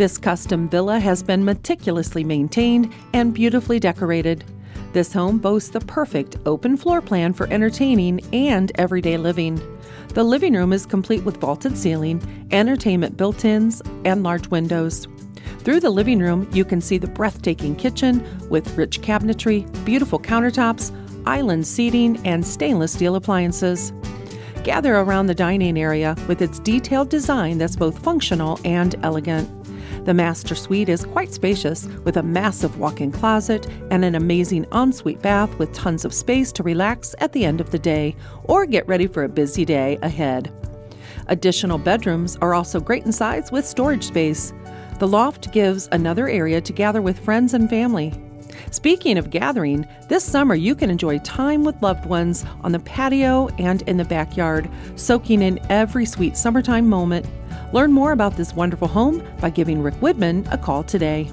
This custom villa has been meticulously maintained and beautifully decorated. This home boasts the perfect open floor plan for entertaining and everyday living. The living room is complete with vaulted ceiling, entertainment built-ins, and large windows. Through the living room, you can see the breathtaking kitchen with rich cabinetry, beautiful countertops, island seating, and stainless steel appliances. Gather around the dining area with its detailed design that's both functional and elegant. The master suite is quite spacious with a massive walk-in closet and an amazing ensuite bath with tons of space to relax at the end of the day or get ready for a busy day ahead. Additional bedrooms are also great in size with storage space. The loft gives another area to gather with friends and family. Speaking of gathering, this summer you can enjoy time with loved ones on the patio and in the backyard, soaking in every sweet summertime moment. Learn more about this wonderful home by giving Rick Widman a call today.